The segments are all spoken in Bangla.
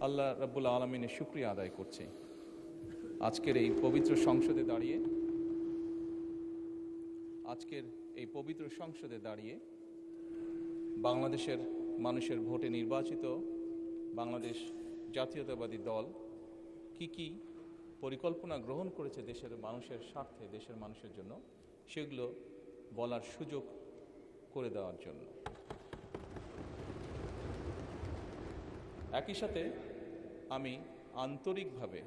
আল্লাহ রাব্বুল আলামিনের শুকরিয়া আদায় করছি। আজকের এই পবিত্র সংসদে দাঁড়িয়ে বাংলাদেশের মানুষের ভোটে নির্বাচিত বাংলাদেশ জাতীয়তাবাদী দল কি পরিকল্পনা গ্রহণ করেছে দেশের মানুষের স্বার্থে, দেশের মানুষের জন্য, সেগুলো বলার সুযোগ করে দেওয়ার জন্য। একই সাথে আমি আন্তরিকভাবে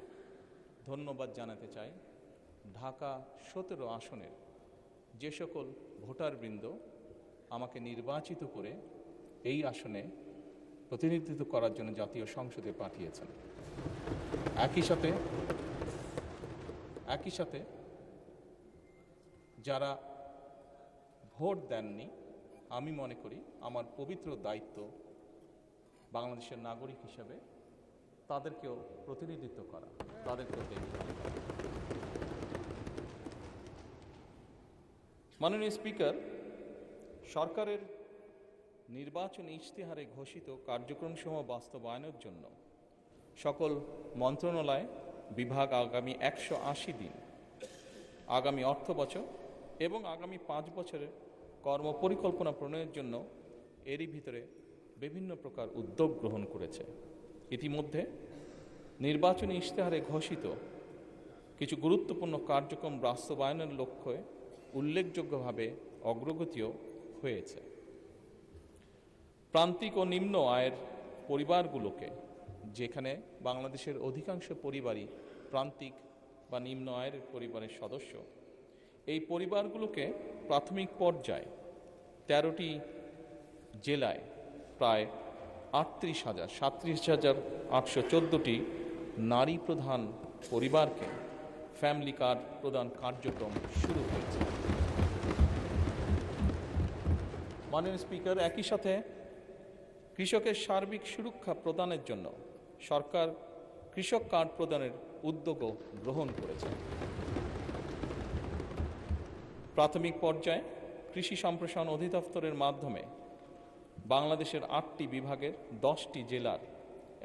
ধন্যবাদ জানাতে চাই ঢাকা 17 আসনের যে সকল ভোটারবৃন্দ আমাকে নির্বাচিত করে এই আসনে প্রতিনিধিত্ব করার জন্য জাতীয় সংসদে পাঠিয়েছেন। একই সাথে যারা ভোট দেননি, আমি মনে করি আমার পবিত্র দায়িত্ব বাংলাদেশের নাগরিক হিসেবে তাদেরকেও প্রতিনিধিত্ব করা, তাদেরকেও দেখতে। মাননীয় স্পিকার, সরকারের নির্বাচনী ইশতেহারে ঘোষিত কার্যক্রমসমূহ বাস্তবায়নের জন্য সকল মন্ত্রণালয়, বিভাগ আগামী 180 দিন, আগামী অর্থ বছর এবং আগামী 5 বছরের কর্মপরিকল্পনা প্রণয়নের জন্য এরই ভিতরে বিভিন্ন প্রকার উদ্যোগ গ্রহণ করেছে। ইতিমধ্যে নির্বাচনী ইশতেহারে ঘোষিত কিছু গুরুত্বপূর্ণ কার্যক্রম বাস্তবায়নের লক্ষ্যে উল্লেখযোগ্যভাবে অগ্রগতিও হয়েছে। প্রান্তিক ও নিম্ন আয়ের পরিবারগুলোকে, যেখানে বাংলাদেশের অধিকাংশ পরিবারই প্রান্তিক বা নিম্ন আয়ের পরিবারের সদস্য, এই পরিবারগুলোকে প্রাথমিক পর্যায়ে 13টি জেলায় প্রায় 37,814টি নারী প্রধান পরিবারকে ফ্যামিলি কার্ড প্রদান কার্যক্রম শুরু হয়েছে। মাননীয় স্পিকার, একই সাথে কৃষকের সার্বিক সুরক্ষা প্রদানের জন্য সরকার কৃষক কার্ড প্রদানের উদ্যোগও গ্রহণ করেছে। প্রাথমিক পর্যায়ে কৃষি সম্প্রসারণ অধিদপ্তরের মাধ্যমে বাংলাদেশের 8টি বিভাগের 10টি জেলার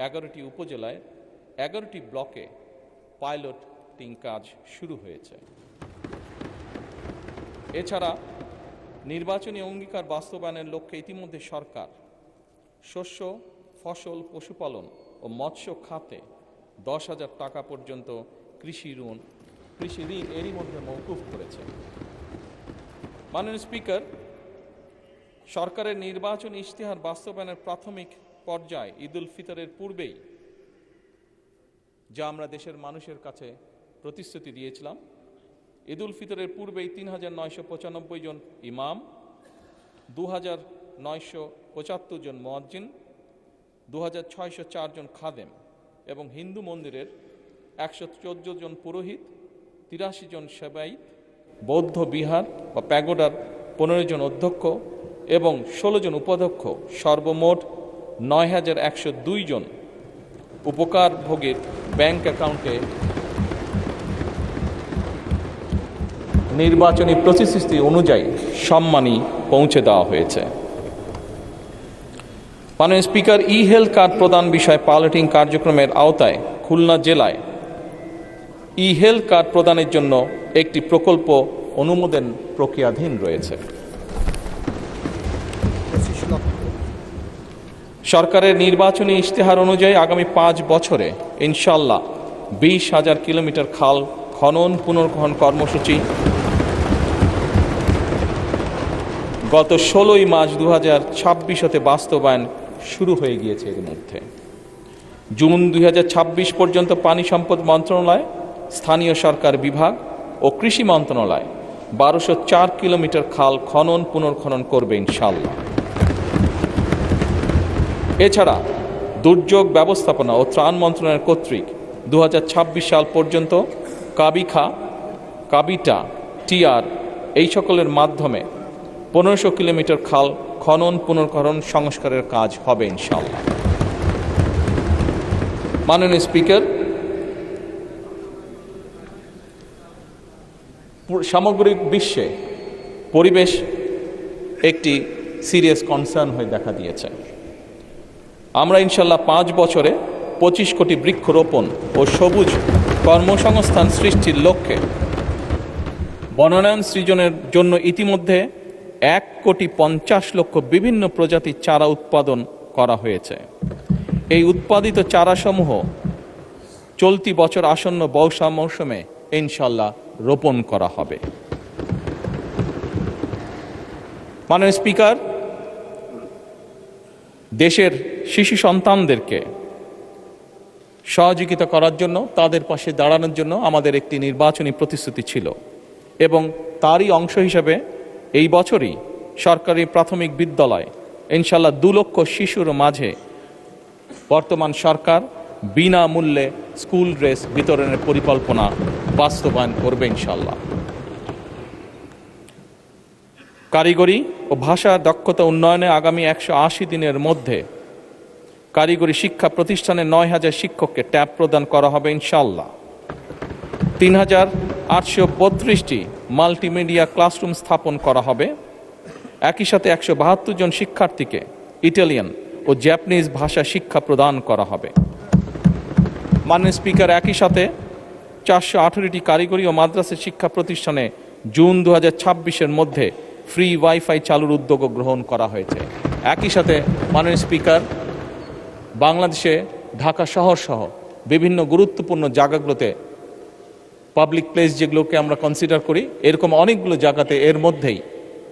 11টি উপজেলায় 11টি ব্লকে পাইলটিং কাজ শুরু হয়েছে। এছাড়া নির্বাচনী অঙ্গীকার বাস্তবায়নের লক্ষ্যে ইতিমধ্যে সরকার শস্য, ফসল, পশুপালন ও মৎস্য খাতে 10,000 টাকা পর্যন্ত কৃষি ঋণ এরই মধ্যে মওকুফ করেছে। মাননীয় স্পিকার, সরকারের নির্বাচনী ইশতেহার বাস্তবায়নের প্রাথমিক পর্যায়ে ঈদ উল ফিতরের পূর্বেই যা আমরা দেশের মানুষের কাছে প্রতিশ্রুতি দিয়েছিলাম, ঈদ উল ফিতরের পূর্বেই 3,995 জন ইমাম, 2,975 জন মুয়াজ্জিন, 2,604 জন খাদেম এবং হিন্দু মন্দিরের 114 জন পুরোহিত, 83 জন সেবায়েত, বৌদ্ধ বিহার বা প্যাগোডার 15 জন অধ্যক্ষ এবং 16 জন উপাধ্যক্ষ, সর্বমোট 9,102 জন উপকারভোগীর ব্যাংক অ্যাকাউন্টে নির্বাচনী প্রতিশ্রুতি অনুযায়ী সম্মানী পৌঁছে দেওয়া হয়েছে। মাননীয় স্পিকার, ই হেলথ কার্ড প্রদান বিষয়ে পাইলটিং কার্যক্রমের আওতায় খুলনা জেলায় ই হেলথ কার্ড প্রদানের জন্য একটি প্রকল্প অনুমোদন প্রক্রিয়াধীন রয়েছে। সরকারের নির্বাচনী ইশতেহার অনুযায়ী আগামী 5 বছরে ইনশাআল্লাহ 20,000 কিলোমিটার খাল খনন পুনর্খনন কর্মসূচি গত 16ই মার্চ 2026 হতে বাস্তবায়ন শুরু হয়ে গিয়েছে। এর মধ্যে জুন 2026 পর্যন্ত পানি সম্পদ মন্ত্রণালয়, স্থানীয় সরকার বিভাগ ও কৃষি মন্ত্রণালয় 1204 কিলোমিটার খাল খনন পুনর্খনন করবে ইনশাআল্লাহ। এছাড়া দুর্যোগ ব্যবস্থাপনা ও ত্রাণ মন্ত্রণালয় কর্তৃক 2026 সাল পর্যন্ত কাবিখা, কাবিটা, টিআর এই সকলের মাধ্যমে 1500 কিলোমিটার খাল খনন পুনর্খনন সংস্কারের কাজ হবে ইনশাআল্লাহ। মাননীয় স্পিকার, সামগ্রিক বিশ্বে পরিবেশ একটি সিরিয়াস কনসার্ন হয়ে দেখা দিয়েছে। আমরা ইনশাআল্লাহ 5 বছরে 25 কোটি বৃক্ষরোপণ ও সবুজ কর্মসংস্থান সৃষ্টির লক্ষ্যে বনায়ন সৃজনের জন্য ইতিমধ্যে 1,50,00,000 বিভিন্ন প্রজাতির চারা উৎপাদন করা হয়েছে। এই উৎপাদিত চারাসমূহ চলতি বছর আসন্ন বর্ষা মৌসুমে ইনশাল্লাহ রোপণ করা হবে। মাননীয় স্পিকার, দেশের শিশু সন্তানদেরকে সহযোগিতা করার জন্য, তাদের পাশে দাঁড়ানোর জন্য আমাদের একটি নির্বাচনী প্রতিশ্রুতি ছিল এবং তারই অংশ হিসেবে এই বছরই সরকারি প্রাথমিক বিদ্যালয় ইনশাল্লাহ 2 লক্ষ শিশুর মাঝে বর্তমান সরকার বিনামূল্যে স্কুল ড্রেস বিতরণের পরিকল্পনা বাস্তবায়ন করবে ইনশাল্লাহ। কারিগরি ও ভাষা দক্ষতা উন্নয়নে আগামী 180 দিনের মধ্যে কারিগরি শিক্ষা প্রতিষ্ঠানে 9,000 শিক্ষককে ট্যাব প্রদান করা হবে ইনশাল্লাহ। 3,832টি মাল্টিমিডিয়া ক্লাসরুম স্থাপন করা হবে। একই সাথে 172 জন শিক্ষার্থীকে ইটালিয়ান ও জাপানিজ ভাষা শিক্ষা প্রদান করা হবে। মাননীয় স্পিকার, একই সাথে 418টি কারিগরি ও মাদ্রাসা শিক্ষা প্রতিষ্ঠানে জুন 2026-এর মধ্যে ফ্রি ওয়াইফাই চালুর উদ্যোগ গ্রহণ করা হয়েছে। একই সাথে মাননীয় স্পিকার, বাংলাদেশে ঢাকা শহর সহ বিভিন্ন গুরুত্বপূর্ণ জায়গাগুলোতে পাবলিক প্লেস যেগুলোকে আমরা কনসিডার করি, এরকম অনেকগুলো জায়গাতে এর মধ্যেই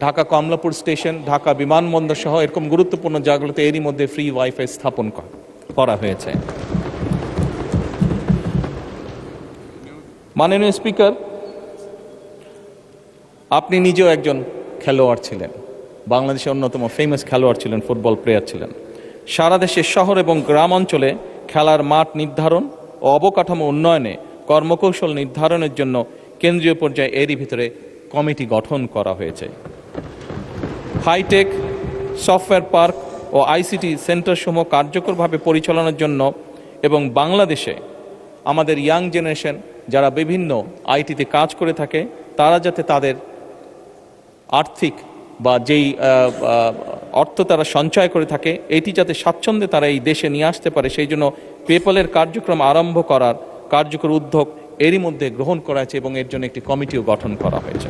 ঢাকা কমলাপুর স্টেশন, ঢাকা বিমানবন্দর সহ এরকম গুরুত্বপূর্ণ জায়গাগুলোতে এরই মধ্যে ফ্রি ওয়াইফাই স্থাপন করা হয়েছে। মাননীয় স্পিকার, আপনি নিজেও একজন খেলোয়াড় ছিলেন, বাংলাদেশের অন্যতম ফেমাস খেলোয়াড় ছিলেন, ফুটবল প্লেয়ার ছিলেন। সারা দেশের শহর এবং গ্রাম অঞ্চলে খেলার মাঠ নির্ধারণ ও অবকাঠামো উন্নয়নে কর্মকৌশল নির্ধারণের জন্য কেন্দ্রীয় পর্যায়ে এরই ভিতরে কমিটি গঠন করা হয়েছে। হাইটেক সফটওয়্যার পার্ক ও আইসিটি সেন্টারসমূহ কার্যকরভাবে পরিচালনার জন্য এবং বাংলাদেশে আমাদের ইয়াং জেনারেশন যারা বিভিন্ন আইটিতে কাজ করে থাকে, তারা যাতে তাদের আর্থিক বা যেই অর্থ তারা সঞ্চয় করে থাকে, এটি যাতে স্বাচ্ছন্দ্যে তারা এই দেশে নিয়ে আসতে পারে, সেই জন্য পেপ্যালের কার্যক্রম আরম্ভ করার কার্যকর উদ্যোগ এরই মধ্যে গ্রহণ করা হয়েছে এবং এর জন্য একটি কমিটিও গঠন করা হয়েছে।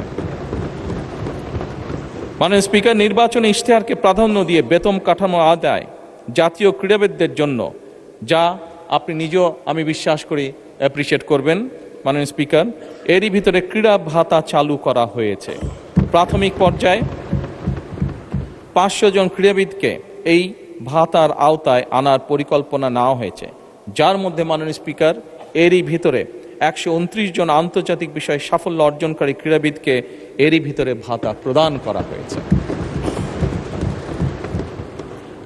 মাননীয় স্পিকার, নির্বাচনী ইশতেহারকে প্রাধান্য দিয়ে বেতন কাঠামো আদায় জাতীয় ক্রীড়াবিদদের জন্য, যা আপনি নিজেও আমি বিশ্বাস করি অ্যাপ্রিসিয়েট করবেন মাননীয় স্পিকার, এরই ভিতরে ক্রীড়া ভাতা চালু করা হয়েছে। প্রাথমিক পর্যায়ে 500 জন ক্রীড়াবিদকে এই ভাতার আওতায় আনার পরিকল্পনা নেওয়া হয়েছে, যার মধ্যে মাননীয় স্পিকার এরই ভিতরে 129 জন আন্তর্জাতিক বিষয়ে সাফল্য অর্জনকারী ক্রীড়াবিদকে এরই ভিতরে ভাতা প্রদান করা হয়েছে।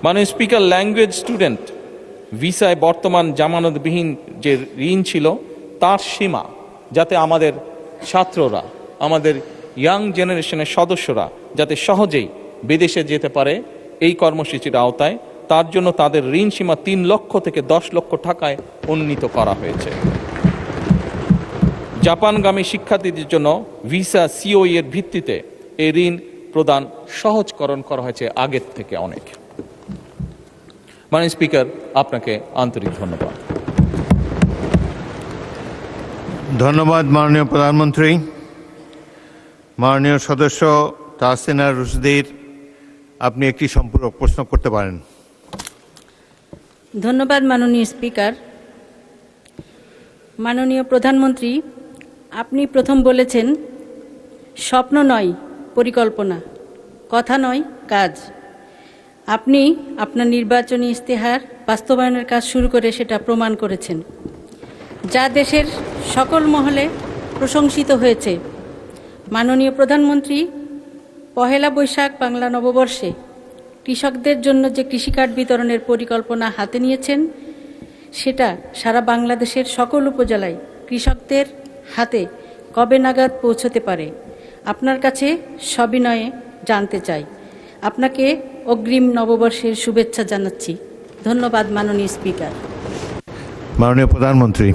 মাননীয় স্পিকার, ল্যাঙ্গুয়েজ স্টুডেন্ট ভিসায় বর্তমান জামানতবিহীন যে ঋণ ছিল তার সীমা যাতে আমাদের ছাত্ররা, আমাদের ইয়াং জেনারেশনের সদস্যরা যাতে সহজেই বিদেশে যেতে পারে এই কর্মসূচির আওতায়, তার জন্য তাদের ঋণ সীমা 3 লক্ষ থেকে 10 লক্ষ টাকায় উন্নীত করা হয়েছে। জাপানগামী শিক্ষার্থীদের জন্য ভিসা সিওই এর ভিত্তিতে এই ঋণ প্রদান সহজকরণ করা হয়েছে আগের থেকে অনেক। মাননীয় স্পিকার, আপনাকে আন্তরিক ধন্যবাদ। ধন্যবাদ মাননীয় প্রধানমন্ত্রী। মাননীয় সদস্য তাহসিনা রুশদীর, আপনি একটি সম্পূরক প্রশ্ন করতে পারেন। ধন্যবাদ মাননীয় স্পিকার। মাননীয় প্রধানমন্ত্রী, আপনি প্রথম বলেছেন স্বপ্ন নয় পরিকল্পনা, কথা নয় কাজ। আপনি আপনার নির্বাচনী ইশতেহার বাস্তবায়নের কাজ শুরু করে সেটা প্রমাণ করেছেন, যা দেশের সকল মহলে প্রশংসিত হয়েছে। মাননীয় প্রধানমন্ত্রী, পহেলা বৈশাখ বাংলা নববর্ষে কৃষকদের জন্য যে কৃষিকার্ড বিতরণের পরিকল্পনা হাতে নিয়েছেন, সেটা সারা বাংলাদেশের সকল উপজেলায় কৃষকদের হাতে কবে নাগাদ পৌঁছতে পারে আপনার কাছে সবিনয়ে জানতে চাই। আপনাকে অগ্রিম নববর্ষের শুভেচ্ছা জানাচ্ছি। ধন্যবাদ মাননীয় স্পিকার। মাননীয় প্রধানমন্ত্রী।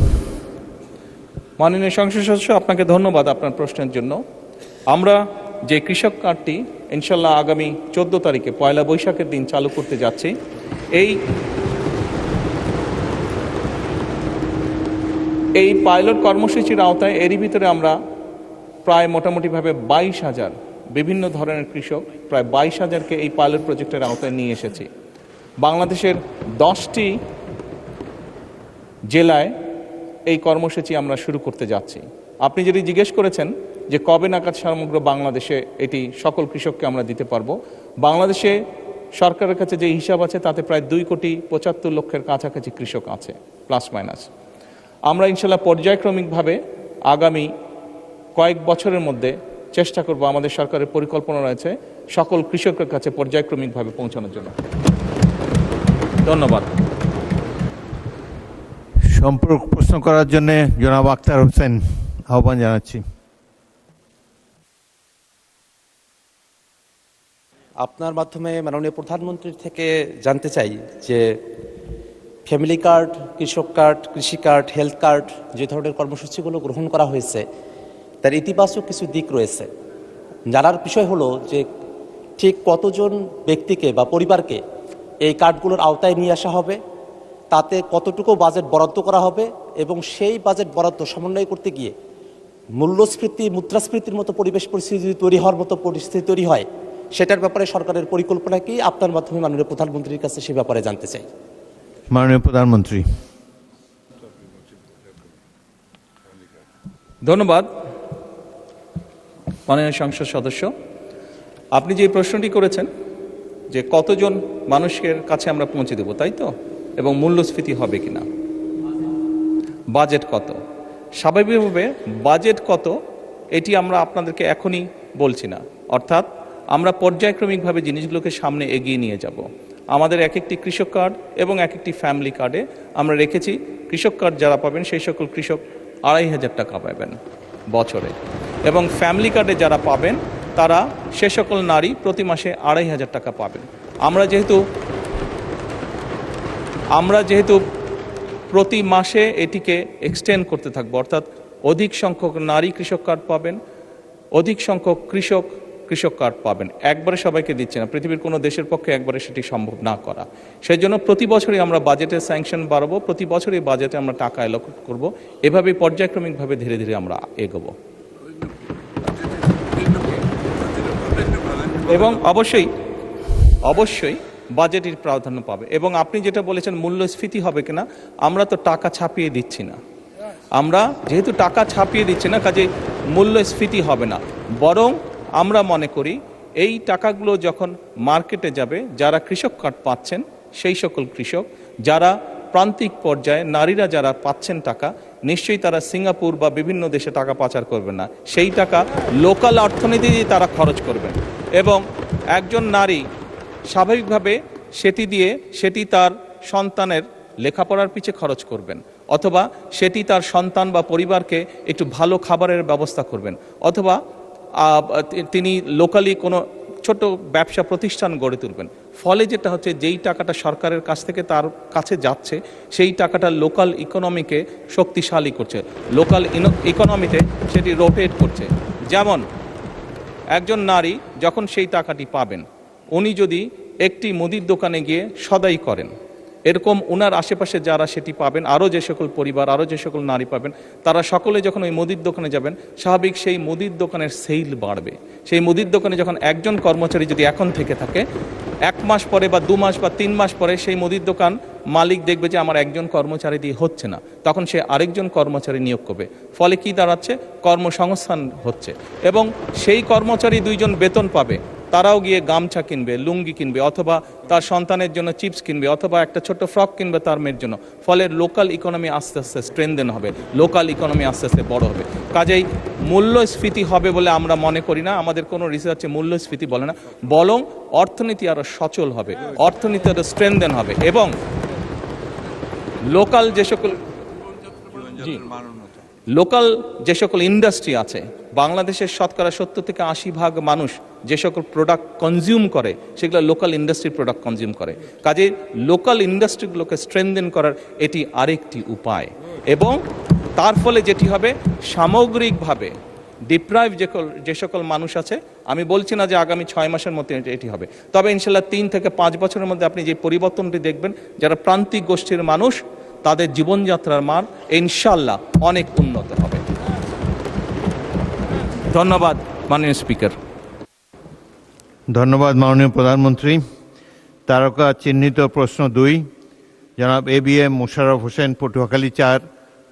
মাননীয় সংসদ সদস্য, আপনাকে ধন্যবাদ আপনার প্রশ্নের জন্য। আমরা যে কৃষক কার্ডটি ইনশাল্লাহ আগামী 14 তারিখে পয়লা বৈশাখের দিন চালু করতে যাচ্ছি, এই এই পাইলট কর্মসূচির আওতায় এরই ভিতরে আমরা প্রায় মোটামুটিভাবে 22,000 বিভিন্ন ধরনের কৃষক, প্রায় 22,000কে এই পাইলট প্রজেক্টের আওতায় নিয়ে এসেছি। বাংলাদেশের 10টি জেলায় এই কর্মসূচি আমরা শুরু করতে যাচ্ছি। আপনি যদি জিজ্ঞেস করেছেন যে কবে নাগাদ সমগ্র বাংলাদেশে এটি সকল কৃষককে আমরা দিতে পারবো, বাংলাদেশে সরকারের কাছে যে হিসাব আছে তাতে প্রায় 2,75,00,000 কাছাকাছি কৃষক আছে, প্লাস মাইনাস। আমরা ইনশাল্লাহ পর্যায়ক্রমিকভাবে আগামী কয়েক বছরের মধ্যে চেষ্টা করব, আমাদের সরকারের পরিকল্পনা রয়েছে সকল কৃষকের কাছে পর্যায়ক্রমিকভাবে পৌঁছানোর জন্য। ধন্যবাদ। সম্পূরক প্রশ্ন করার জন্য জনাব আখতার হোসেন আহ্বান জানাচ্ছি। আপনার মাধ্যমে মাননীয় প্রধানমন্ত্রীর থেকে জানতে চাই যে ফ্যামিলি কার্ড, কৃষক কার্ড, কৃষি কার্ড, হেলথ কার্ড যে ধরনের কর্মসূচিগুলো গ্রহণ করা হয়েছে তার ইতিবাচক কিছু দিক রয়েছে। জানার বিষয় হলো যে ঠিক কতজন ব্যক্তিকে বা পরিবারকে এই কার্ডগুলোর আওতায় নিয়ে আসা হবে, তাতে কতটুকু বাজেট বরাদ্দ করা হবে এবং সেই বাজেট বরাদ্দ সমন্বয় করতে গিয়ে মূল্যস্ফীতি, মুদ্রাস্ফীতির মতো পরিবেশ পরিস্থিতি তৈরি হওয়ার মতো পরিস্থিতি তৈরি হয়, সেটার ব্যাপারে সরকারের পরিকল্পনা কি? আপনার মাধ্যমে মাননীয় প্রধানমন্ত্রীর কাছে সে ব্যাপারে জানতে চাই। মাননীয় প্রধানমন্ত্রী। ধন্যবাদ মাননীয় সংসদ সদস্য। আপনি যে প্রশ্নটি করেছেন যে কতজন মানুষের কাছে আমরা পৌঁছে দেব, তাই তো, এবং মূল্যস্ফীতি হবে কিনা, বাজেট কত, স্বাভাবিকভাবে বাজেট কত এটি আমরা আপনাদেরকে এখনই বলছি না। অর্থাৎ আমরা পর্যায়ক্রমিকভাবে জিনিসগুলোকে সামনে এগিয়ে নিয়ে যাব। আমাদের এক একটি কৃষক কার্ড এবং এক একটি ফ্যামিলি কার্ডে আমরা রেখেছি কৃষক কার্ড যারা পাবেন সেই সকল কৃষক 2,500 টাকা পাবেন বছরে, এবং ফ্যামিলি কার্ডে যারা পাবেন তারা সে সকল নারী প্রতি মাসে 2,500 টাকা পাবেন। আমরা যেহেতু প্রতি মাসে এটিকে এক্সটেন্ড করতে থাকবো, অর্থাৎ অধিক সংখ্যক নারী কৃষক কার্ড পাবেন, অধিক সংখ্যক কৃষক কার্ড পাবেন। একবারে সবাইকে দিচ্ছে না, পৃথিবীর কোনো দেশের পক্ষে একবারে সেটি সম্ভব না করা। সেই জন্য প্রতি বছরই আমরা বাজেটের স্যাংশন বাড়াবো, প্রতি বছরই বাজেটে আমরা টাকা অ্যালোকেট করব, এভাবে পর্যায়ক্রমিকভাবে ধীরে ধীরে আমরা এগোবো। এবং অবশ্যই বাজেটের প্রাধান্য পাবে। এবং আপনি যেটা বলেছেন মূল্যস্ফীতি হবে কিনা, আমরা তো টাকা ছাপিয়ে দিচ্ছি না। আমরা যেহেতু টাকা ছাপিয়ে দিচ্ছি না, কাজে মূল্যস্ফীতি হবে না। বরং আমরা মনে করি এই টাকাগুলো যখন মার্কেটে যাবে, যারা কৃষক কার্ড পাচ্ছেন সেই সকল কৃষক, যারা প্রান্তিক পর্যায়ে নারীরা যারা পাচ্ছেন টাকা, নিশ্চয়ই তারা সিঙ্গাপুর বা বিভিন্ন দেশে টাকা পাচার করবেন না, সেই টাকা লোকাল অর্থনীতি দিয়ে তারা খরচ করবেন। এবং একজন নারী স্বাভাবিকভাবে সেটি তার সন্তানের লেখাপড়ার পিছে খরচ করবেন, অথবা সেটি তার সন্তান বা পরিবারকে একটু ভালো খাবারের ব্যবস্থা করবেন, অথবা তিনি লোকালি কোনো ছোট ব্যবসা প্রতিষ্ঠান গড়ে তুলবেন। ফলে যেটা হচ্ছে, যেই টাকাটা সরকারের কাছ থেকে তার কাছে যাচ্ছে সেই টাকাটা লোকাল ইকোনমিকে শক্তিশালী করছে, লোকাল ইকোনমিতে সেটি রোটেট করছে। যেমন একজন নারী যখন সেই টাকাটি পাবেন, উনি যদি একটি মুদির দোকানে গিয়ে সদাই করেন, এরকম ওনার আশেপাশে যারা সেটি পাবেন, আরও যে সকল পরিবার, আরও যে সকল নারী পাবেন, তারা সকলে যখন ওই মুদির দোকানে যাবেন, স্বাভাবিক সেই মুদির দোকানের সেল বাড়বে। সেই মুদির দোকানে যখন একজন কর্মচারী যদি এখন থেকে থাকে, 1 মাস পরে বা 2 মাস বা 3 মাস পরে সেই মুদির দোকান মালিক দেখবে যে আমার একজন কর্মচারী দিয়ে হচ্ছে না, তখন সে আরেকজন কর্মচারী নিয়োগ করবে। ফলে কি দাঁড়াচ্ছে, কর্মসংস্থান হচ্ছে, এবং সেই কর্মচারী 2 জন বেতন পাবে, তারাও গিয়ে গামছা কিনবে, লুঙ্গি কিনবে, অথবা তার সন্তানের জন্য চিপস কিনবে, অথবা একটা ছোট্ট ফ্রক কিনবে তার মেয়ের জন্য। ফলে লোকাল ইকোনমি আস্তে আস্তে স্ট্রেনদেন হবে, লোকাল ইকোনমি আস্তে আস্তে বড় হবে। কাজেই মূল্যস্ফীতি হবে বলে আমরা মনে করি না, আমাদের কোনো রিসার্চে মূল্যস্ফীতি বলে না, বরং অর্থনীতি আরও সচল হবে, অর্থনীতি আরও স্ট্রেনদেন হবে। এবং লোকাল যে সকল ইন্ডাস্ট্রি আছে, বাংলাদেশের শতকরা 70 থেকে 80% মানুষ যে সকল প্রোডাক্ট কনজিউম করে, সেগুলো লোকাল ইন্ডাস্ট্রি প্রোডাক্ট কনজিউম করে। কাজে লোকাল ইন্ডাস্ট্রিগুলোকে স্ট্রেনদেন করার এটি আরেকটি উপায়। এবং তার ফলে যেটি হবে, সামগ্রিকভাবে ডিপ্রাইভ যে সকল মানুষ আছে, আমি বলছি না যে আগামী 6 মাসের মধ্যে এটি হবে, তবে ইনশাল্লাহ 3 থেকে 5 বছরের মধ্যে আপনি যে পরিবর্তনটি দেখবেন, যারা প্রান্তিক গোষ্ঠীর মানুষ তাদের জীবনযাত্রার মান ইনশাল্লাহ অনেক উন্নত হবে। ধন্যবাদ মাননীয় স্পিকার। ধন্যবাদ মাননীয় প্রধানমন্ত্রী। তারকা চিহ্নিত প্রশ্ন 2, জনাব ABM মোশাররফ হোসেন, পটুয়াখালী 4,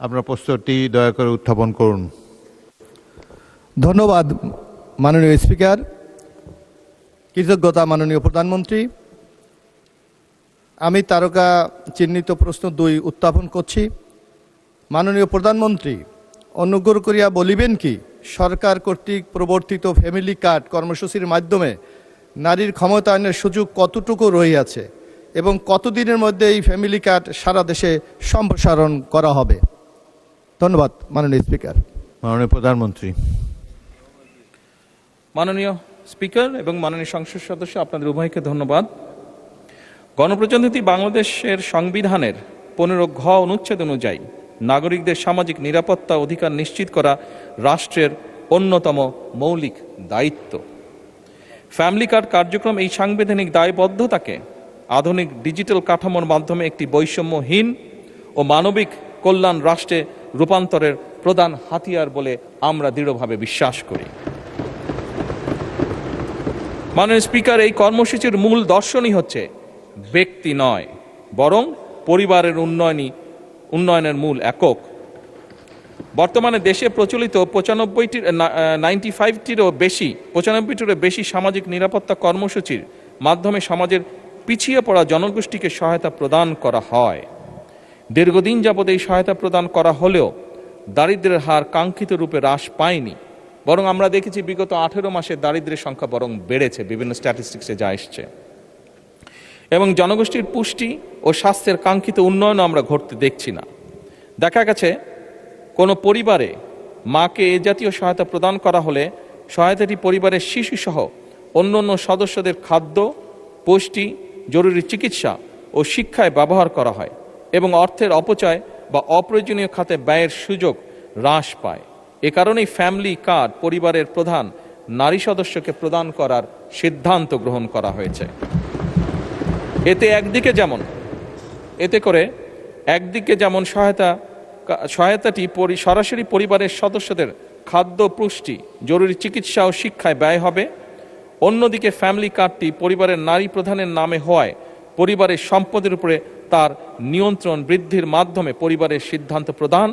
আপনার প্রশ্নটি দয়া করে উত্থাপন করুন। ধন্যবাদ মাননীয় স্পিকার। কৃতজ্ঞতা মাননীয় প্রধানমন্ত্রী। আমি তারকা চিহ্নিত প্রশ্ন 2 উত্থাপন করছি। মাননীয় প্রধানমন্ত্রী, অনুগ্রহ করিয়া বলিবেন কি সরকার কর্তৃক প্রবর্তিত ফ্যামিলি কার্ড কর্মসূচির মাধ্যমে নারীর ক্ষমতায়নের সুযোগ কতটুকু রহিয়াছে এবং কতদিনের মধ্যে এই ফ্যামিলি কার্ড সারা দেশে সম্প্রসারণ করা হবে? ধন্যবাদ মাননীয় স্পিকার। মাননীয় প্রধানমন্ত্রী। মাননীয় স্পিকার এবং মাননীয় সংসদ সদস্য, আপনাদের উভয়কে ধন্যবাদ। গণপ্রজাতন্ত্রী বাংলাদেশের সংবিধানের 15 ঘ অনুচ্ছেদ অনুযায়ী নাগরিকদের সামাজিক নিরাপত্তা অধিকার নিশ্চিত করা রাষ্ট্রের অন্যতম মৌলিক দায়িত্ব। ফ্যামিলি কার্ড কার্যক্রম এই সাংবিধানিক দায়বদ্ধতাকে আধুনিক ডিজিটাল কাঠামোর মাধ্যমে একটি বৈষম্যহীন ও মানবিক কল্যাণ রাষ্ট্রে রূপান্তরের প্রধান হাতিয়ার বলে আমরা দৃঢ়ভাবে বিশ্বাস করি। মাননীয় স্পিকার, এই কর্মসূচির মূল দর্শনই হচ্ছে ব্যক্তি নয় বরং পরিবারের উন্নয়নের মূল একক। বর্তমানে দেশে প্রচলিত 95টিরও বেশি সামাজিক নিরাপত্তা কর্মসূচির মাধ্যমে সমাজের পিছিয়ে পড়া জনগোষ্ঠীকে সহায়তা প্রদান করা হয়। দীর্ঘদিন যাবৎ এই সহায়তা প্রদান করা হলেও দারিদ্র্যের হার কাঙ্ক্ষিত রূপে হ্রাস পায়নি, বরং আমরা দেখেছি বিগত 18 মাসে দারিদ্র্যের সংখ্যা বরং বেড়েছে, বিভিন্ন স্ট্যাটিস্টিক্সে যা এসছে। এবং জনগোষ্ঠীর পুষ্টি ও স্বাস্থ্যের কাঙ্ক্ষিত উন্নয়ন আমরা ঘটতে দেখছি না। দেখা গেছে কোনো পরিবারে মাকে এ জাতীয় সহায়তা প্রদান করা হলে সহায়তাটি পরিবারের শিশুসহ অন্য সদস্যদের খাদ্য, পুষ্টি, জরুরি চিকিৎসা ও শিক্ষায় ব্যবহার করা হয় এবং অর্থের অপচয় বা অপ্রয়োজনীয় খাতে ব্যয়ের সুযোগ হ্রাস পায়। এ কারণেই ফ্যামিলি কার্ড পরিবারের প্রধান নারী সদস্যকে প্রদান করার সিদ্ধান্ত গ্রহণ করা হয়েছে। একদিকে যেমন সহায়তাটি সরাসরি পরিবারের সদস্যদের খাদ্য, পুষ্টি, জরুরি চিকিৎসা ও শিক্ষায় ব্যয় হবে, অন্যদিকে ফ্যামিলি কার্ডটি পরিবারের নারী প্রধানের নামে হওয়ায় পরিবারের সম্পদের উপরে তার নিয়ন্ত্রণ বৃদ্ধির মাধ্যমে পরিবারের সিদ্ধান্ত প্রদান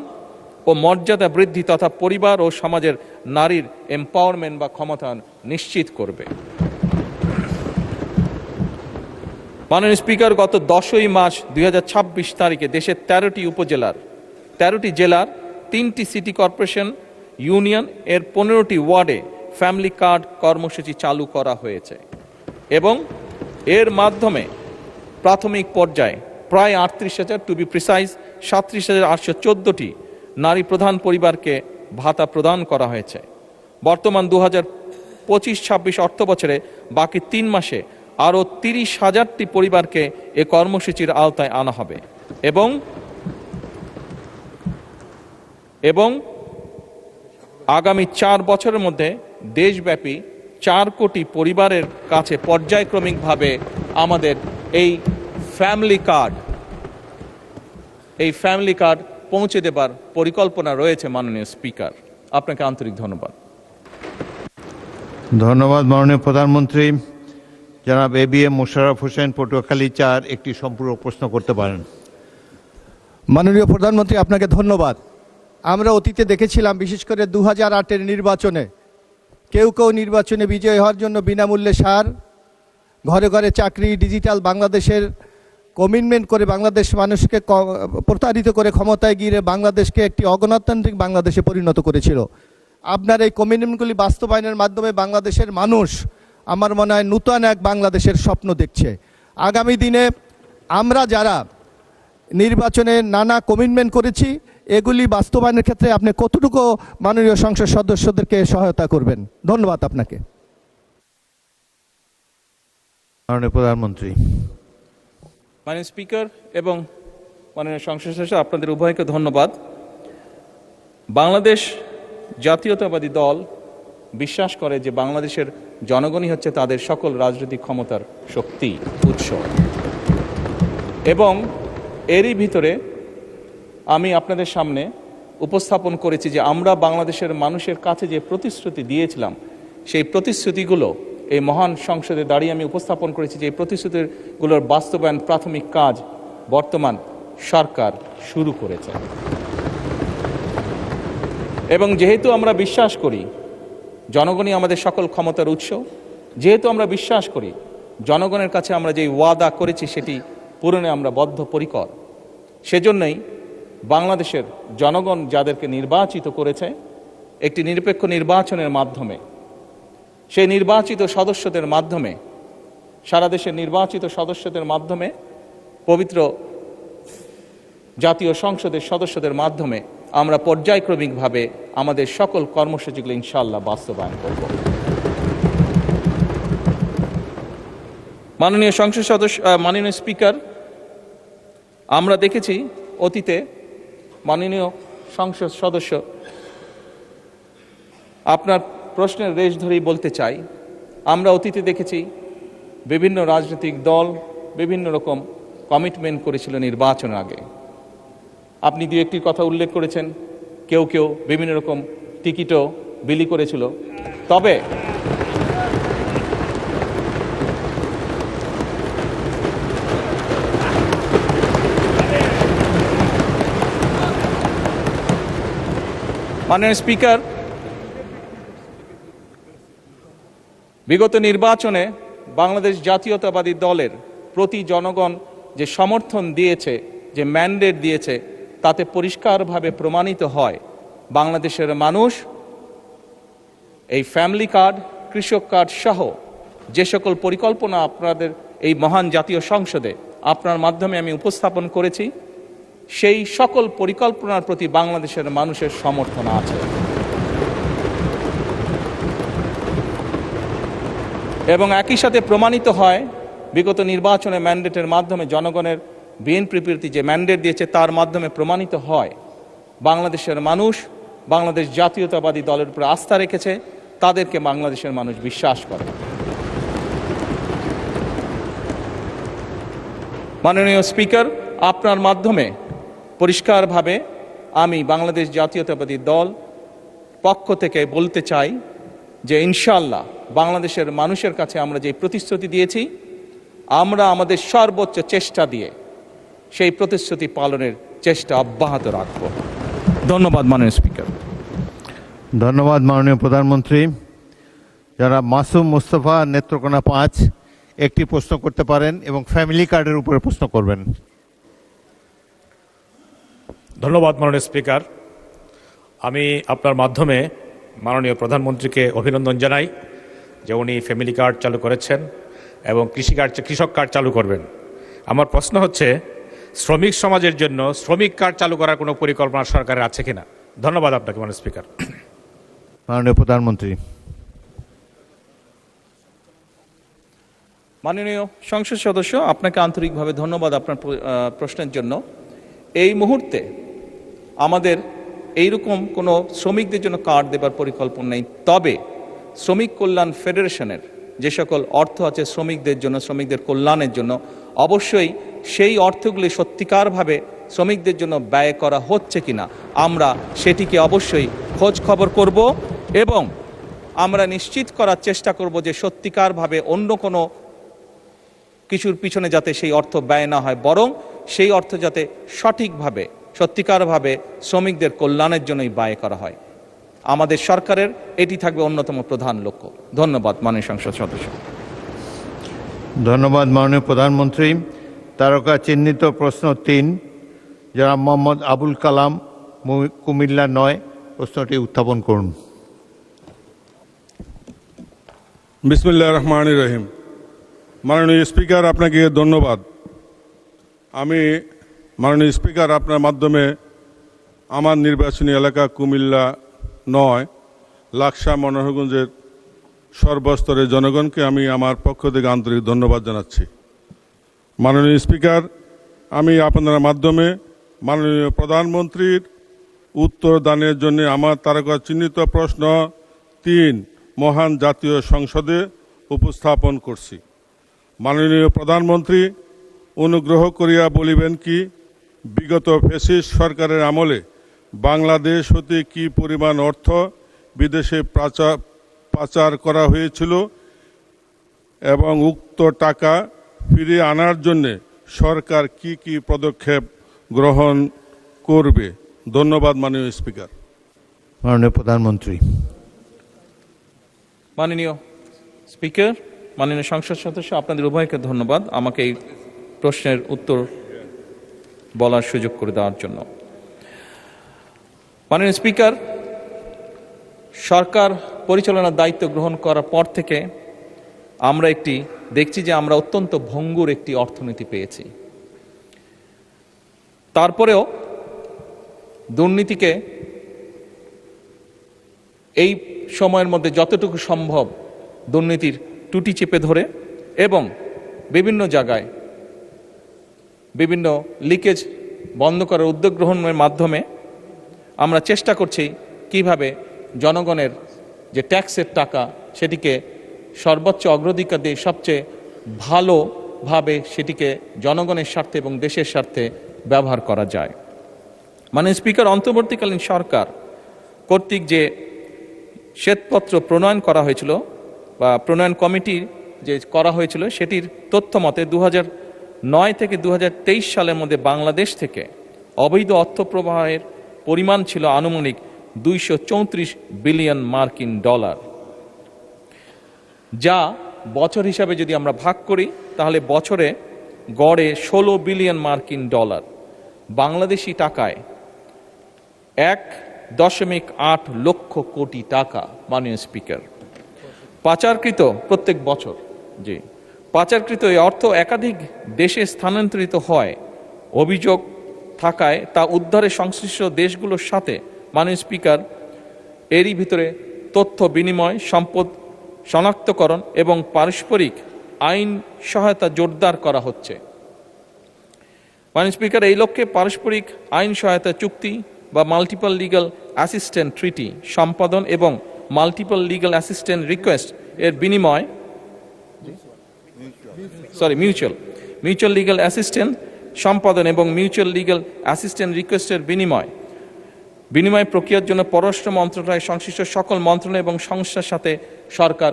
ও মর্যাদা বৃদ্ধি তথা পরিবার ও সমাজের নারীর এম্পাওয়ারমেন্ট বা ক্ষমতায়ন নিশ্চিত করবে। মাননীয় স্পিকার, গত 10ই মার্চ 2026 তারিখে দেশের 13টি জেলার 3টি সিটি কর্পোরেশন ইউনিয়ন এর 15টি ওয়ার্ডে ফ্যামিলি কার্ড কর্মসূচি চালু করা হয়েছে এবং এর মাধ্যমে প্রাথমিক পর্যায়ে প্রায় 38,000, টু বি প্রিসাইজ 37,814টি নারী প্রধান পরিবারকে ভাতা প্রদান করা হয়েছে। বর্তমান 2025-26 অর্থ বছরে বাকি 3 মাসে আরও 30,000টি পরিবারকে এ কর্মসূচির আওতায় আনা হবে এবং আগামী 4 বছরের মধ্যে দেশব্যাপী 4 কোটি পরিবারের কাছে পর্যায়ক্রমিকভাবে আমাদের এই ফ্যামিলি কার্ড পৌঁছে দেবার পরিকল্পনা রয়েছে। মাননীয় স্পিকার, আপনাকে আন্তরিক ধন্যবাদ। ধন্যবাদ মাননীয় প্রধানমন্ত্রী। জনাব ABM মোশাররফ হোসেন, পটুয়াখালী 4, একটি সম্পূরক প্রশ্ন করতে পারেন। মাননীয় প্রধানমন্ত্রী, আপনাকে ধন্যবাদ। আমরা অতীতে দেখেছিলাম, বিশেষ করে 2008-এর নির্বাচনে কেউ নির্বাচনে বিজয়ী হওয়ার জন্য বিনামূল্যে সার, ঘরে ঘরে চাকরি, ডিজিটাল বাংলাদেশের কমিটমেন্ট করে বাংলাদেশ মানুষকে প্রতারিত করে ক্ষমতায় গিয়ে বাংলাদেশকে একটি অগণতান্ত্রিক বাংলাদেশে পরিণত করেছিল। আপনার এই কমিটমেন্টগুলি বাস্তবায়নের মাধ্যমে বাংলাদেশের মানুষ, আমার মনে হয়, নূতন এক বাংলাদেশের স্বপ্ন দেখছে। আগামী দিনে আমরা যারা নির্বাচনে নানা কমিটমেন্ট করেছি, এগুলি বাস্তবায়নের ক্ষেত্রে আপনি কতটুকু মাননীয় সংসদ সদস্যদেরকে সহায়তা করবেন? ধন্যবাদ আপনাকে। মাননীয় প্রধানমন্ত্রী। মাননীয় স্পিকার এবং মাননীয় সংসদ সদস্য, আপনাদের উভয়কে ধন্যবাদ। বাংলাদেশ জাতীয়তাবাদী দল বিশ্বাস করে যে বাংলাদেশের জনগণই হচ্ছে তাদের সকল রাজনৈতিক ক্ষমতার শক্তি, উৎস, এবং এরই ভিতরে আমি আপনাদের সামনে উপস্থাপন করেছি যে আমরা বাংলাদেশের মানুষের কাছে যে প্রতিশ্রুতি দিয়েছিলাম সেই প্রতিশ্রুতিগুলো এই মহান সংসদে দাঁড়িয়ে আমি উপস্থাপন করেছি যে এই প্রতিশ্রুতিগুলোর বাস্তবায়ন প্রাথমিক কাজ বর্তমান সরকার শুরু করেছে। এবং যেহেতু আমরা বিশ্বাস করি জনগণই আমাদের সকল ক্ষমতার উৎস, যেহেতু আমরা বিশ্বাস করি জনগণের কাছে আমরা যে ওয়াদা করেছি সেটি পূরণে আমরা বদ্ধপরিকর, সেজন্যই বাংলাদেশের জনগণ যাদেরকে নির্বাচিত করেছে একটি নিরপেক্ষ নির্বাচনের মাধ্যমে, সেই নির্বাচিত সদস্যদের মাধ্যমে, সারা দেশের নির্বাচিত সদস্যদের মাধ্যমে, পবিত্র জাতীয় সংসদের সদস্যদের মাধ্যমে আমরা পর্যায়ক্রমিকভাবে আমাদের সকল কর্মসূচিগুলো ইনশাআল্লাহ বাস্তবায়ন করব। মাননীয় সংসদ সদস্য, মাননীয় স্পিকার, আমরা দেখেছি অতীতে, মাননীয় সংসদ সদস্য, আপনার প্রশ্নের রেশ ধরেই বলতে চাই, আমরা অতীতে দেখেছি বিভিন্ন রাজনৈতিক দল বিভিন্ন রকম কমিটমেন্ট করেছিল নির্বাচনের আগে। আপনি দু একটি কথা উল্লেখ করেছেন, কেউ কেউ বিভিন্ন রকম টিকিটও বিলি করেছিল। তবে মাননীয় স্পিকার, বিগত নির্বাচনে বাংলাদেশ জাতীয়তাবাদী দলের প্রতি জনগণ যে সমর্থন দিয়েছে, যে ম্যান্ডেট দিয়েছে, তাতে পরিষ্কারভাবে প্রমাণিত হয় বাংলাদেশের মানুষ এই ফ্যামিলি কার্ড, কৃষক কার্ড সহ যে সকল পরিকল্পনা আপনাদের এই মহান জাতীয় সংসদে আপনার মাধ্যমে আমি উপস্থাপন করেছি, সেই সকল পরিকল্পনার প্রতি বাংলাদেশের মানুষের সমর্থন আছে। এবং একই সাথে প্রমাণিত হয় বিগত নির্বাচনে ম্যান্ডেটের মাধ্যমে জনগণের বিএনপির প্রতি যে ম্যান্ডেট দিয়েছে তার মাধ্যমে প্রমাণিত হয় বাংলাদেশের মানুষ বাংলাদেশ জাতীয়তাবাদী দলের উপর আস্থা রেখেছে, তাদেরকে বাংলাদেশের মানুষ বিশ্বাস করে। মাননীয় স্পিকার, আপনার মাধ্যমে পরিষ্কারভাবে আমি বাংলাদেশ জাতীয়তাবাদী দল পক্ষ থেকে বলতে চাই যে ইনশাআল্লাহ বাংলাদেশের মানুষের কাছে আমরা যে প্রতিশ্রুতি দিয়েছি, আমরা আমাদের সর্বোচ্চ চেষ্টা দিয়ে সেই প্রতিশ্রুতি পালনের চেষ্টা অব্যাহত রাখব। ধন্যবাদ মাননীয় স্পিকার। ধন্যবাদ মাননীয় প্রধানমন্ত্রী। যারা মাসুম মুস্তফা, নেত্রকোনা 5, একটি প্রশ্ন করতে পারেন এবং ফ্যামিলি কার্ডের উপরে প্রশ্ন করবেন। ধন্যবাদ মাননীয় স্পিকার। আমি আপনার মাধ্যমে মাননীয় প্রধানমন্ত্রীকে অভিনন্দন জানাই যে উনি ফ্যামিলি কার্ড চালু করেছেন এবং কৃষক কার্ড চালু করবেন। আমার প্রশ্ন হচ্ছে, শ্রমিক সমাজের জন্য শ্রমিক কার্ড চালু করার কোনো পরিকল্পনা সরকারের আছে কিনা? ধন্যবাদ আপনাকে মাননীয় স্পিকার। মাননীয় প্রধানমন্ত্রী। মাননীয় সংসদ সদস্য, আপনাকে আন্তরিকভাবে ধন্যবাদ আপনার প্রশ্নের জন্য। এই মুহূর্তে আমাদের এইরকম কোনো শ্রমিকদের জন্য কার্ড দেবার পরিকল্পনা নেই, তবে শ্রমিক কল্যাণ ফেডারেশনের যে সকল অর্থ আছে শ্রমিকদের জন্য, শ্রমিকদের কল্যাণের জন্য, অবশ্যই সেই অর্থগুলি সত্যিকারভাবে শ্রমিকদের জন্য ব্যয় করা হচ্ছে কিনা আমরা সেটিকে অবশ্যই খোঁজ খবর করব এবং আমরা নিশ্চিত করার চেষ্টা করব যে সত্যিকারভাবে অন্য কোনো কিছুর পিছনে যাতে সেই অর্থ ব্যয় না হয়, বরং সেই অর্থ যাতে সঠিকভাবে সত্যিকারভাবে শ্রমিকদের কল্যাণের জন্যই ব্যয় করা হয়। আমাদের সরকারের এটি থাকবে অন্যতম প্রধান লক্ষ্য। ধন্যবাদ মাননীয় সংসদ সদস্য। ধন্যবাদ মাননীয় প্রধানমন্ত্রী। তারকা চিহ্নিত প্রশ্ন 3, যারা মোহাম্মদ আবুল কালাম, কুমিল্লা 9, প্রশ্নটি উত্থাপন করুন। বিসমিল্লাহির রহমানির রহিম। মাননীয় স্পিকার, আপনাকে ধন্যবাদ। আমি মাননীয় স্পিকার আপনার মাধ্যমে আমার নির্বাচনী এলাকা কুমিল্লা 9 লাকসা মনোহরগঞ্জের সর্বস্তরের জনগণকে আমি আমার পক্ষ থেকে আন্তরিক ধন্যবাদ জানাচ্ছি। মাননীয় স্পিকার, আমি আপনার মাধ্যমে মাননীয় প্রধানমন্ত্রীর উত্তর দানের জন্য আমার তারকা চিহ্নিত প্রশ্ন 3 মহান জাতীয় সংসদে উপস্থাপন করছি। মাননীয় প্রধানমন্ত্রী, অনুগ্রহ করিয়া বলিবেন কি বিগত ফ্যাসিস্ট সরকারের আমলে বাংলাদেশ হতে কী পরিমাণ অর্থ বিদেশে পাচার করা হয়েছিল এবং উক্ত টাকা ফিরিয়ে আনার জন্য সরকার কি কি পদক্ষেপ গ্রহণ করবে? ধন্যবাদ মাননীয় স্পিকার। মাননীয় প্রধানমন্ত্রী। মাননীয় স্পিকার, মাননীয় সংসদ সদস্য, আপনাদের উভয়কে ধন্যবাদ আমাকে এই প্রশ্নের উত্তর বলার সুযোগ করে দেওয়ার জন্য। মাননীয় স্পিকার, সরকার পরিচালনার দায়িত্ব গ্রহণ করার পর থেকে আমরা দেখছি যে আমরা অত্যন্ত ভঙ্গুর একটি অর্থনীতি পেয়েছি। তারপরেও দুর্নীতিকে এই সময়ের মধ্যে যতটুকু সম্ভব দুর্নীতির টুটি চেপে ধরে এবং বিভিন্ন জায়গায় বিভিন্ন লিকেজ বন্ধ করার উদ্যোগ গ্রহণের মাধ্যমে আমরা চেষ্টা করছি কিভাবে জনগণের যে ট্যাক্সের টাকা সেটিকে সর্বোচ্চ অগ্রাধিকার দিয়ে সবচেয়ে ভালোভাবে সেটিকে জনগণের স্বার্থে এবং দেশের স্বার্থে ব্যবহার করা যায়। মাননীয় স্পিকার, অন্তর্বর্তীকালীন সরকার কর্তৃক যে শ্বেতপত্র প্রণয়ন করা হয়েছিল বা প্রণয়ন কমিটি যে করা হয়েছিল সেটির তথ্য মতে 2009 থেকে 2023 সালের মধ্যে বাংলাদেশ থেকে অবৈধ অর্থ প্রবাহের পরিমাণ ছিল আনুমানিক 234 বিলিয়ন মার্কিন ডলার, যা বছর হিসাবে যদি আমরা ভাগ করি তাহলে বছরে গড়ে 16 বিলিয়ন মার্কিন ডলার, বাংলাদেশি টাকায় 1.8 লক্ষ কোটি টাকা। মাননীয় স্পিকার, পাচারকৃত প্রত্যেক বছর পাচারকৃত এই অর্থ একাধিক দেশে স্থানান্তরিত হয় অভিযোগ থাকায় তা উদ্ধারে সংশ্লিষ্ট দেশগুলোর সাথে মাননীয় স্পিকার এরই ভিতরে তথ্য বিনিময়, সম্পদ শনাক্তকরণ এবং পারস্পরিক আইন সহায়তা জোরদার করা হচ্ছে। মাননীয় স্পিকার, এই লক্ষ্যে পারস্পরিক আইন সহায়তা চুক্তি বা মাল্টিপল লিগ্যাল অ্যাসিস্ট্যান্ট ট্রিটি সম্পাদন এবং মাল্টিপল লিগ্যাল অ্যাসিস্ট্যান্ট রিকোয়েস্ট এর বিনিময় মিউচুয়াল লিগ্যাল অ্যাসিস্ট্যান্ট সম্পাদন এবং মিউচুয়াল লিগ্যাল অ্যাসিস্ট্যান্ট রিকোয়েস্টের বিনিময় প্রক্রিয়ার জন্য পররাষ্ট্র মন্ত্রণালয় সংশ্লিষ্ট সকল মন্ত্রণালয় এবং সংস্থার সাথে সরকার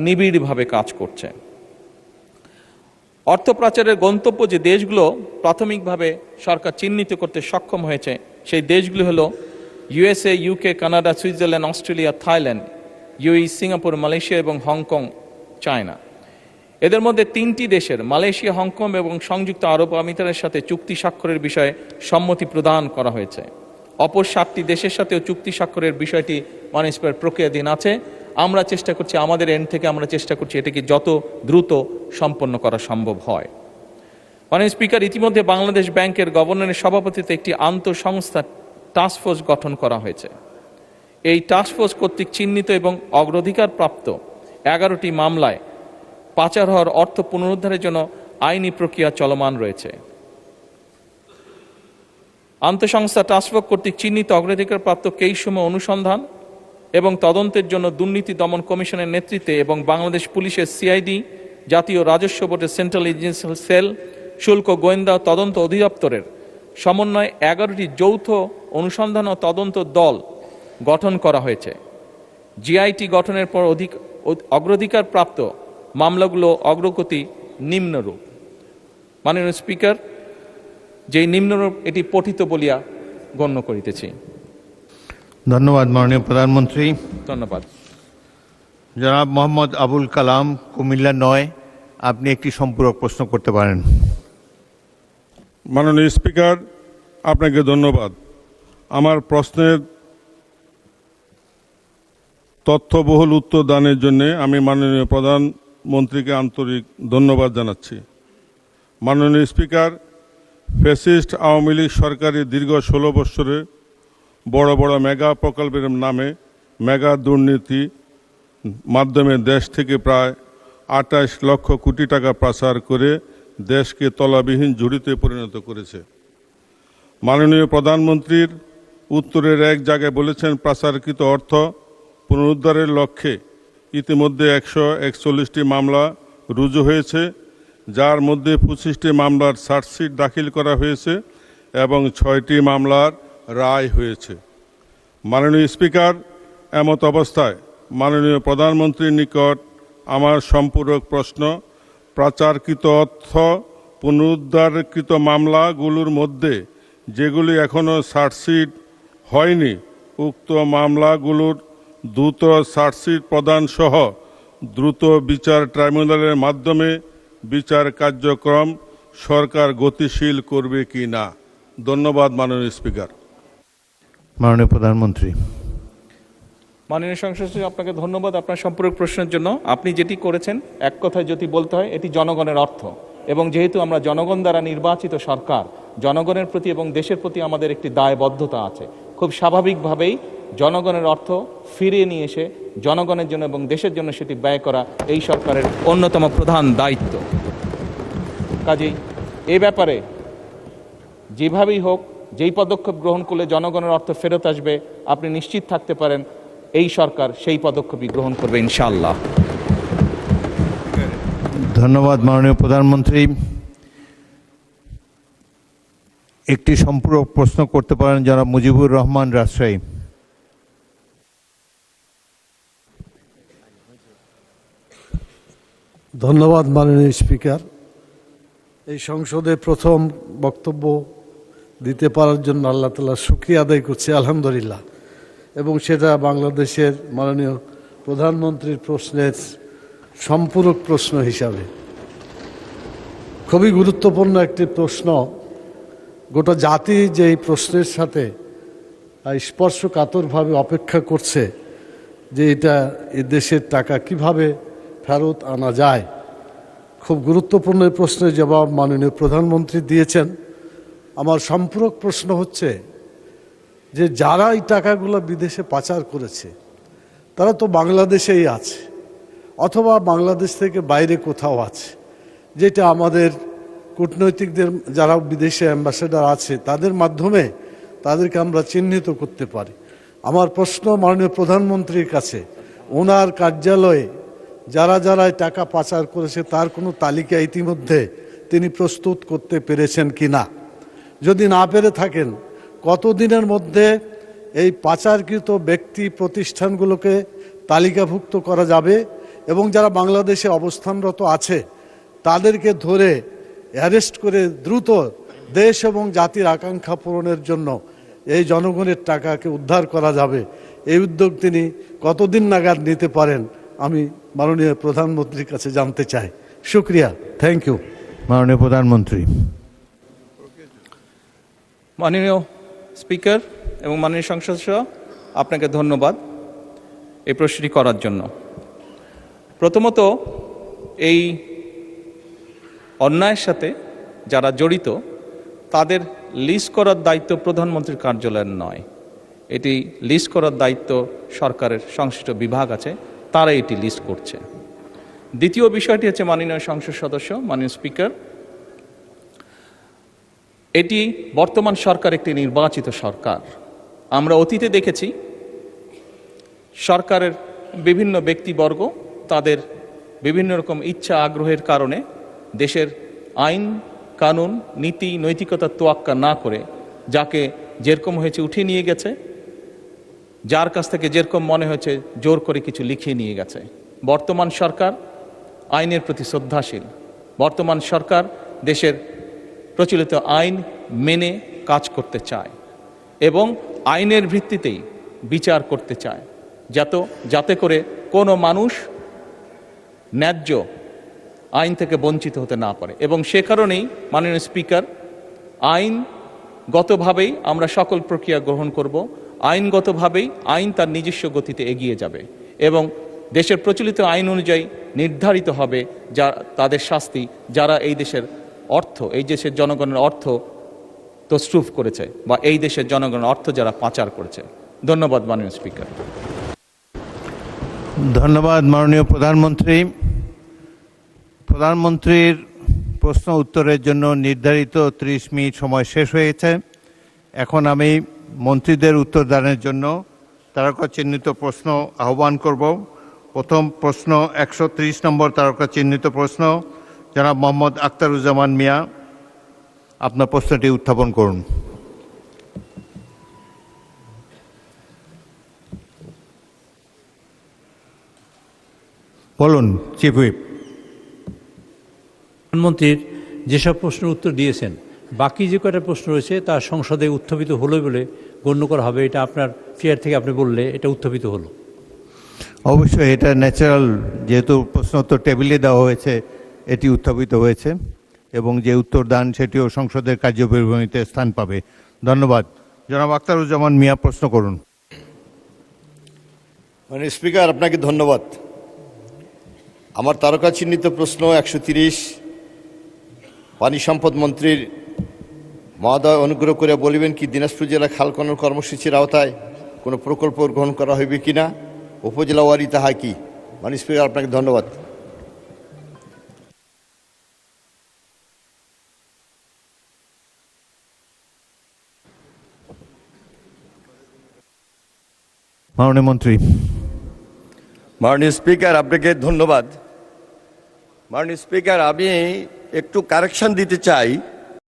নিবিড়ভাবে কাজ করছে। অর্থ পাচারের গন্তব্য যে দেশগুলো প্রাথমিকভাবে সরকার চিহ্নিত করতে সক্ষম হয়েছে সেই দেশগুলো হলো USA, UK, Canada, Switzerland, Australia, Thailand, UAE, Singapore, Malaysia এবং হংকং, চায়না। এদের মধ্যে 3টি দেশের মালয়েশিয়া, হংকং এবং সংযুক্ত আরব আমিরাতের সাথে চুক্তি স্বাক্ষরের বিষয়ে সম্মতি প্রদান করা হয়েছে। অপর 7টি দেশের সাথেও চুক্তি স্বাক্ষরের বিষয়টি মাননীয় প্রক্রিয়াধীন আছে। আমরা চেষ্টা করছি, আমাদের এন্ড থেকে আমরা চেষ্টা করছি এটাকে যত দ্রুত সম্পন্ন করা সম্ভব হয়। মাননীয় স্পিকার, ইতিমধ্যে বাংলাদেশ ব্যাংকের গভর্নরের সভাপতিত্বে একটি আন্তঃসংস্থা টাস্কফোর্স গঠন করা হয়েছে। এই টাস্কফোর্স কর্তৃক চিহ্নিত এবং অগ্রাধিকার প্রাপ্ত 11টি মামলায় পাচার হওয়ার অর্থ পুনরুদ্ধারের জন্য আইনি প্রক্রিয়া চলমান রয়েছে। আন্তঃসংস্থা টাস্কফোর্স কর্তৃক চিহ্নিত অগ্রাধিকারপ্রাপ্ত কেসসমূহ অনুসন্ধান এবং তদন্তের জন্য দুর্নীতি দমন কমিশনের নেতৃত্বে এবং বাংলাদেশ পুলিশের CID, জাতীয় রাজস্ব বোর্ডের সেন্ট্রাল এজেন্সিয়াল সেল, শুল্ক গোয়েন্দা তদন্ত অধিদপ্তরের সমন্বয়ে 11টি যৌথ অনুসন্ধান ও তদন্ত দল গঠন করা হয়েছে। GIT গঠনের পর অগ্রাধিকার প্রাপ্ত মামলাগুলো অগ্রগতি নিম্নরূপ। মাননীয় স্পিকার, যেই নিম্নরূপ এটি পঠিত বলিয়া গণ্য করিতেছি। ধন্যবাদ মাননীয় প্রধানমন্ত্রী। ধন্যবাদ। জনাব মোহাম্মদ আবুল কালাম, কুমিল্লা 9, আপনি একটি সম্পূরক প্রশ্ন করতে পারেন। মাননীয় স্পিকার, আপনাকে ধন্যবাদ। আমার প্রশ্নের তথ্যবহুল উত্তর দানের জন্য আমি মাননীয় প্রধানমন্ত্রীকে আন্তরিক ধন্যবাদ জানাচ্ছি। মাননীয় স্পিকার, ফ্যাসিস্ট আওয়ামী লীগ সরকারের দীর্ঘ 16 বছরে বড় বড় মেগা প্রকল্পের নামে মেগা দুর্নীতি মাধ্যমে দেশ থেকে প্রায় 28 লক্ষ কোটি টাকা পাচার করে দেশকে তলাবিহীন ঝুড়িতে পরিণত করেছে। মাননীয় প্রধানমন্ত্রীর উত্তরের এক জায়গায় বলেছেন, পাচারকৃত অর্থ পুনরুদ্ধারের লক্ষ্যে ইতিমধ্যে 141টি মামলা রুজু হয়েছে, যার মধ্যে 25টি মামলার চার্জশিট দাখিল করা হয়েছে এবং 6টি মামলার রায় হয়েছে। মাননীয় স্পিকার, এমত অবস্থায় মাননীয় প্রধানমন্ত্রীর নিকট আমার সম্পূরক প্রশ্ন, পাচারকৃত অর্থ পুনরুদ্ধারকৃত মামলাগুলোর মধ্যে যেগুলি এখনও চার্জশিট হয়নি, উক্ত মামলাগুলোর দ্রুত চার্জশিট প্রদান সহ দ্রুত বিচার ট্রাইব্যুনালের মাধ্যমে বিচার কার্যক্রম সরকার গতিশীল করবে কি না। ধন্যবাদ মাননীয় স্পিকার। মাননীয় প্রধানমন্ত্রী। মাননীয় সংসদ সদস্য, আপনাকে ধন্যবাদ আপনার সম্পূরক প্রশ্নের জন্য। আপনি যেটি করেছেন, এক কথায় যদি বলতে হয়, এটি জনগণের অর্থ, এবং যেহেতু আমরা জনগণ দ্বারা নির্বাচিত সরকার, জনগণের প্রতি এবং দেশের প্রতি আমাদের একটি দায়বদ্ধতা আছে। খুব স্বাভাবিকভাবেই জনগণের অর্থ ফিরিয়ে নিয়ে এসে জনগণের জন্য এবং দেশের জন্য সেটি ব্যয় করা এই সরকারের অন্যতম প্রধান দায়িত্ব। কাজেই এ ব্যাপারে যেভাবেই হোক, যেই পদক্ষেপ গ্রহণ করলে জনগণের অর্থ ফেরত আসবে, আপনি নিশ্চিত থাকতে পারেন এই সরকার সেই পদক্ষেপই গ্রহণ করবে ইনশাআল্লাহ। ধন্যবাদ মাননীয় প্রধানমন্ত্রী। একটি সম্পূরক প্রশ্ন করতে পারেন জনাব মুজিবুর রহমান রাজশাহী। ধন্যবাদ মাননীয় স্পিকার। এই সংসদে প্রথম বক্তব্য দিতে পারার জন্য আল্লাহ তাআলার শুকরিয়া আদায় করছি, আলহামদুলিল্লাহ। এবং সেটা বাংলাদেশের মাননীয় প্রধানমন্ত্রীর প্রশ্নের সম্পূরক প্রশ্ন হিসাবে। খুবই গুরুত্বপূর্ণ একটি প্রশ্ন। গোটা জাতি যে এই প্রশ্নের সাথে স্পর্শকাতরভাবে অপেক্ষা করছে যে এটা এ দেশের টাকা কিভাবে ফেরত আনা যায়। খুব গুরুত্বপূর্ণ এই প্রশ্নের জবাব মাননীয় প্রধানমন্ত্রী দিয়েছেন। আমার সম্পূরক প্রশ্ন হচ্ছে যে যারা এই টাকাগুলো বিদেশে পাচার করেছে তারা তো বাংলাদেশেই আছে, অথবা বাংলাদেশ থেকে বাইরে কোথাও আছে, যেটা আমাদের কূটনৈতিকদের যারা বিদেশে অ্যাম্বাসেডার আছে তাদের মাধ্যমে তাদেরকে আমরা চিহ্নিত করতে পারি। আমার প্রশ্ন মাননীয় প্রধানমন্ত্রীর কাছে, ওনার কার্যালয়ে যারা যারা টাকা পাচার করেছে তার কোনো তালিকা ইতিমধ্যে তিনি প্রস্তুত করতে পেরেছেন কি না? যদি না পেরে থাকেন, কতদিনের মধ্যে এই পাচারকৃত ব্যক্তি প্রতিষ্ঠানগুলোকে তালিকাভুক্ত করা যাবে এবং যারা বাংলাদেশে অবস্থানরত আছে তাদেরকে ধরে অ্যারেস্ট করে দ্রুত দেশ এবং জাতির আকাঙ্ক্ষা পূরণের জন্য এই জনগণের টাকাকে উদ্ধার করা যাবে? এই উদ্যোগ তিনি কতদিন নাগাদ নিতে পারেন আমি মাননীয় প্রধানমন্ত্রীর কাছে জানতে চাই। শুক্রিয়া, থ্যাংক ইউ। মাননীয় প্রধানমন্ত্রী। মাননীয় স্পিকার এবং মাননীয় সংসদ সদস্য, আপনাকে ধন্যবাদ এই প্রশ্নটি করার জন্য। প্রথমত, এই অন্যায়ের সাথে যারা জড়িত তাদের লিস্ট করার দায়িত্ব প্রধানমন্ত্রীর কার্যালয়ের নয়। এটি লিস্ট করার দায়িত্ব সরকারের সংশ্লিষ্ট বিভাগ আছে, তারা এটি লিস্ট করছে। দ্বিতীয় বিষয়টি হচ্ছে মাননীয় সংসদ সদস্য, মাননীয় স্পিকার, এটি বর্তমান সরকার একটি নির্বাচিত সরকার। আমরা অতীতে দেখেছি সরকারের বিভিন্ন ব্যক্তিবর্গ তাদের বিভিন্ন রকম ইচ্ছা আগ্রহের কারণে দেশের আইন কানুন নীতি নৈতিকতার তোয়াক্কা না করে যাকে যেরকম হয়েছে উঠিয়ে নিয়ে গেছে, যার কাছ থেকে যেরকম মনে হয়েছে জোর করে কিছু লিখিয়ে নিয়ে গেছে। বর্তমান সরকার আইনের প্রতি শ্রদ্ধাশীল। বর্তমান সরকার দেশের প্রচলিত আইন মেনে কাজ করতে চায় এবং আইনের ভিত্তিতেই বিচার করতে চায়, যাতে করে কোনো মানুষ ন্যায্য আইন থেকে বঞ্চিত হতে না পারে। এবং সে কারণেই মাননীয় স্পিকার, আইনগতভাবেই আমরা সকল প্রক্রিয়া গ্রহণ করব। আইনগতভাবেই আইন তার নিজস্ব গতিতে এগিয়ে যাবে এবং দেশের প্রচলিত আইন অনুযায়ী নির্ধারিত হবে যা তাদের শাস্তি, যারা এই দেশের অর্থ, এই দেশের জনগণের অর্থ তছরুফ করেছে বা এই দেশের জনগণের অর্থ যারা পাচার করেছে। ধন্যবাদ মাননীয় স্পিকার। ধন্যবাদ মাননীয় প্রধানমন্ত্রী। প্রধানমন্ত্রীর প্রশ্ন উত্তরের জন্য নির্ধারিত 30 মিনিট সময় শেষ হয়েছে। এখন আমি মন্ত্রীদের উত্তরদানের জন্য তারকা চিহ্নিত প্রশ্ন আহ্বান করব। প্রথম প্রশ্ন 130 নম্বর তারকা চিহ্নিত প্রশ্ন, জনাব মোহাম্মদ আখতারুজ্জামান মিয়া। আপনার প্রশ্নটি উত্থাপন করুন। বলুন চিফ হুইপ। প্রধানমন্ত্রীর যেসব প্রশ্নের উত্তর দিয়েছেন, বাকি যে কয়টা প্রশ্ন রয়েছে তা সংসদে উত্থাপিত হলো বলে গণ্য করা হবে। এটা আপনার চেয়ার থেকে আপনি বললে এটা উত্থাপিত হলো। অবশ্যই এটা ন্যাচারাল, যেহেতু প্রশ্ন উত্তর টেবিলে দেওয়া হয়েছে এটি উত্থাপিত হয়েছে এবং যে উত্তর দান সেটিও সংসদের কার্যপরিভূমিতে স্থান পাবে। ধন্যবাদ। জনাব আখতারুজ্জামান মিয়া প্রশ্ন করুন। মানে স্পিকার, আপনাকে ধন্যবাদ। আমার তারকা চিহ্নিত প্রশ্ন 130, পানি সম্পদ মন্ত্রীর মহোদয় অনুগ্রহ করে বলিবেন কি দিনাজপুর জেলা খাল খনন কর্মসূচির আওতায় কোনো প্রকল্প গ্রহণ করা হইবে কিনা, উপজেলা ওয়ারি তাহা কি? মানে স্পিকার, আপনাকে ধন্যবাদ। মাননীয় মন্ত্রী। মাননীয় স্পিকার, আপনাকে ধন্যবাদ। মাননীয় স্পিকার, আমি একটু কারেকশন দিতে চাই।